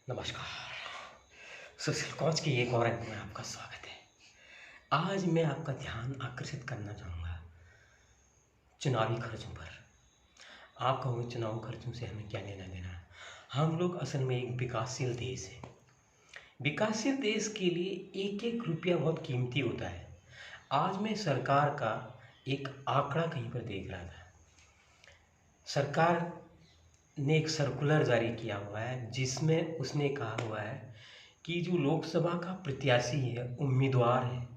नमस्कार। सुशील कोच की एक और अंक में आपका स्वागत है। आज मैं आपका ध्यान आकर्षित करना चाहूँगा चुनावी खर्चों पर। आप कहोगे चुनाव खर्चों से हमें क्या लेना देना। हम लोग असल में एक विकासशील देश है। विकासशील देश के लिए एक एक रुपया बहुत कीमती होता है। आज मैं सरकार का एक आंकड़ा कहीं पर देख रहा था। सरकार ने एक सर्कुलर जारी किया हुआ है जिसमें उसने कहा हुआ है कि जो लोकसभा का प्रत्याशी है, उम्मीदवार है,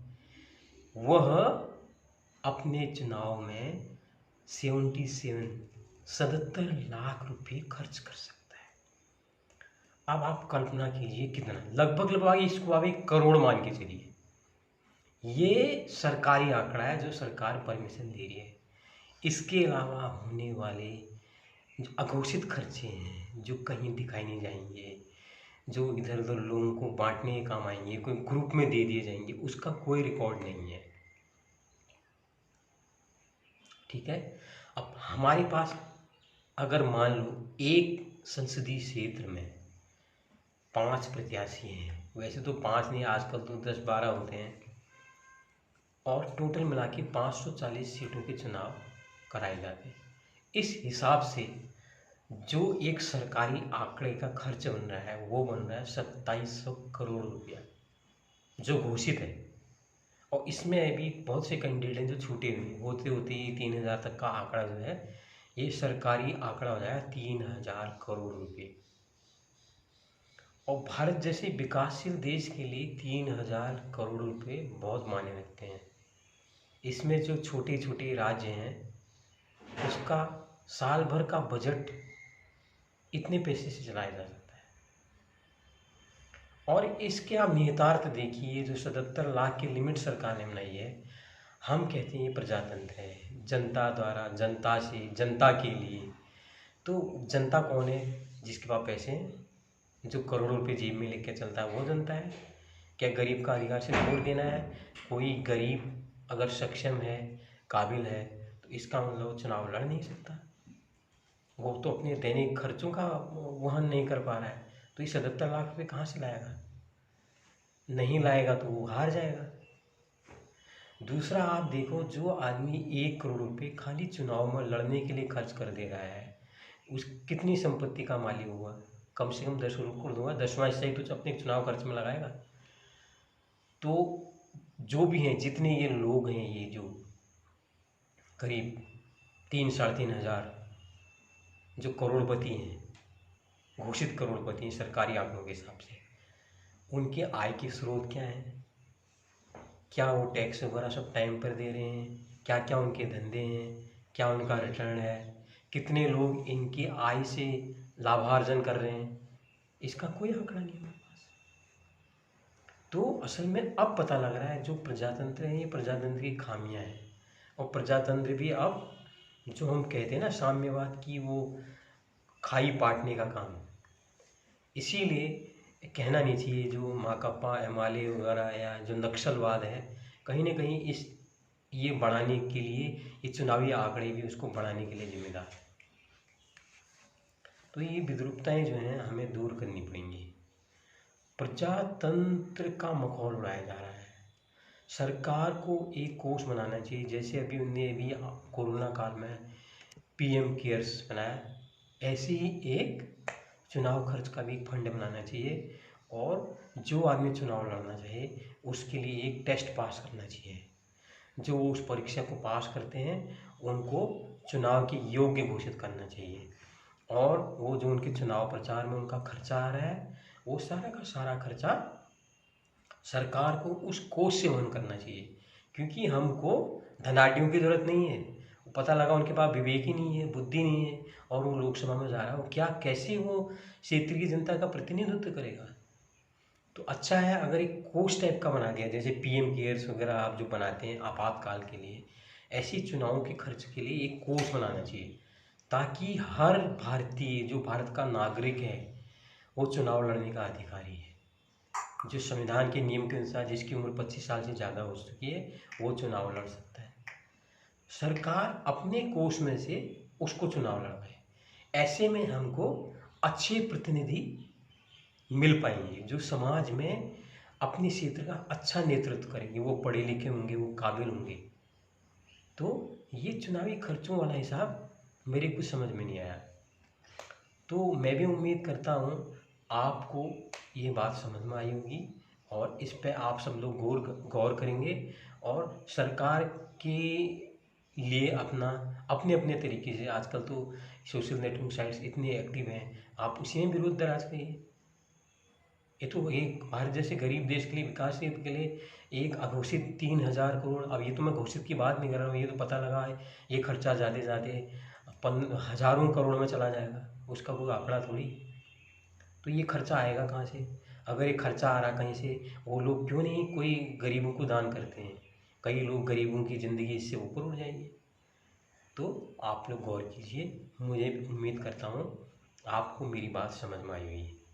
वह अपने चुनाव में 77 लाख रुपए खर्च कर सकता है। अब आप कल्पना कीजिए कितना, लगभग इसको आप 1 करोड़ मान के चलिए। ये सरकारी आंकड़ा है जो सरकार परमिशन दे रही है। इसके अलावा होने वाले जो अघोषित खर्चे हैं, जो कहीं दिखाई नहीं जाएंगे, जो इधर उधर लोगों को बांटने के काम आएंगे, कोई ग्रुप में दे दिए जाएंगे, उसका कोई रिकॉर्ड नहीं है। ठीक है। अब हमारे पास अगर मान लो एक संसदीय क्षेत्र में 5 प्रत्याशी हैं, वैसे तो 5 नहीं, आजकल तो 10-12 होते हैं, और टोटल मिला के 540 सीटों के चुनाव कराए जाते हैं। इस हिसाब से जो एक सरकारी आंकड़े का खर्च बन रहा है वो बन रहा है 2700 करोड़ रुपया, जो घोषित है। और इसमें अभी बहुत से कैंडिडेट हैं जो छूटे हुए होते होते ही 3000 तक का आंकड़ा जो है, ये सरकारी आंकड़ा हो जाएगा 3000 करोड़ रुपये। और भारत जैसे विकासशील देश के लिए 3000 करोड़ रुपये बहुत मायने रखते हैं। इसमें जो छोटे छोटे राज्य हैं उसका साल भर का बजट इतने पैसे से चलाया जा सकता है। और इसके आप निहितार्थ देखिए, जो 77 लाख की लिमिट सरकार ने बनाई है, हम कहते हैं ये प्रजातंत्र है, जनता द्वारा, जनता से, जनता के लिए। तो जनता कौन है? जिसके पास पैसे हैं, जो करोड़ों रुपए जेब में लेकर चलता है, वो जनता है। क्या गरीब का अधिकार से वोट देना है? कोई गरीब अगर सक्षम है, काबिल है, तो इसका मतलब चुनाव लड़ नहीं सकता। वो तो अपने दैनिक खर्चों का वहन नहीं कर पा रहा है, तो ये 77 लाख रुपये कहाँ से लाएगा? नहीं लाएगा तो वो हार जाएगा। दूसरा, आप देखो, जो आदमी 1 करोड़ रुपये खाली चुनाव में लड़ने के लिए खर्च कर दे रहा है, उस कितनी संपत्ति का मालिक हुआ? कम से कम 10 करोड़ दूंगा, 10वां हिस्सा ही तो अपने चुनाव खर्च में लगाएगा। तो जो भी हैं, जितने ये लोग हैं, ये जो करीब 3-3.5 हजार जो करोड़पति हैं, घोषित करोड़पति हैं सरकारी आंकड़ों के हिसाब से, उनके आय के स्रोत क्या हैं? क्या वो टैक्स वगैरह सब टाइम पर दे रहे हैं? क्या क्या उनके धंधे हैं? क्या उनका रिटर्न है? कितने लोग इनकी आय से लाभार्जन कर रहे हैं? इसका कोई आंकड़ा नहीं है हमारे पास। तो असल में अब पता लग रहा है जो प्रजातंत्र है, ये प्रजातंत्र की खामियां हैं। और प्रजातंत्र भी अब, जो हम कहते हैं ना साम्यवाद की, वो खाई पाटने का काम। इसीलिए कहना नहीं चाहिए जो माकपा, एमआलए वगैरह या जो नक्सलवाद है, कहीं ना कहीं इस ये बढ़ाने के लिए, ये चुनावी आंकड़े भी उसको बढ़ाने के लिए जिम्मेदार है। तो ये विद्रूपताएं जो हैं हमें दूर करनी पड़ेंगी। प्रजातंत्र का मखौल उड़ाया जा रहा है। सरकार को एक कोष बनाना चाहिए, जैसे अभी उनने अभी कोरोना काल में पीएम केयर्स बनाया, ऐसे ही एक चुनाव खर्च का भी फंड बनाना चाहिए। और जो आदमी चुनाव लड़ना चाहे उसके लिए एक टेस्ट पास करना चाहिए। जो उस परीक्षा को पास करते हैं उनको चुनाव के योग्य घोषित करना चाहिए। और वो जो उनके चुनाव प्रचार में उनका खर्चा आ रहा है, वो सारा का सारा खर्चा सरकार को उस कोष से वहन करना चाहिए। क्योंकि हमको धनाढ़ियों की ज़रूरत नहीं है। पता लगा उनके पास विवेक ही नहीं है, बुद्धि नहीं है, और वो लोकसभा में जा रहा है, वो क्या, कैसे वो क्षेत्र की जनता का प्रतिनिधित्व करेगा? तो अच्छा है अगर एक कोष टाइप का बना दिया, जैसे पीएम केयर्स वगैरह आप जो बनाते हैं आपातकाल के लिए, ऐसी चुनावों के खर्च के लिए एक कोष बनाना चाहिए, ताकि हर भारतीय जो भारत का नागरिक है वो चुनाव लड़ने का अधिकारी है। जो संविधान के नियम के अनुसार जिसकी उम्र 25 साल से ज़्यादा हो चुकी है वो चुनाव लड़ सकता है। सरकार अपने कोष में से उसको चुनाव लड़वाए। ऐसे में हमको अच्छे प्रतिनिधि मिल पाएंगे जो समाज में अपने क्षेत्र का अच्छा नेतृत्व करेंगे, वो पढ़े लिखे होंगे, वो काबिल होंगे। तो ये चुनावी खर्चों वाला हिसाब मेरे कुछ समझ में नहीं आया। तो मैं भी उम्मीद करता हूँ आपको ये बात समझ में आई होगी और इस पे आप सब लोग गौर करेंगे और सरकार के लिए अपना अपने अपने तरीके से, आजकल तो सोशल नेटवर्क साइट्स इतने एक्टिव हैं, आप उसी में विरोध दराज करिए। ये तो एक भारत जैसे गरीब देश के लिए, विकासशील के लिए एक अघोषित 3,000 करोड़, अब ये तो मैं घोषित की बात नहीं कर रहा हूँ, ये तो पता लगा है ये खर्चा ज़्यादा ज़्यादा हज़ारों करोड़ में चला जाएगा, उसका कोई आंकड़ा थोड़ी। तो ये खर्चा आएगा कहाँ से? अगर ये खर्चा आ रहा कहीं से, वो लोग क्यों नहीं कोई गरीबों को दान करते हैं? कई लोग गरीबों की ज़िंदगी इससे ऊपर उठ जाएंगे। तो आप लोग गौर कीजिए, मुझे उम्मीद करता हूँ आपको मेरी बात समझ में आई हुई है।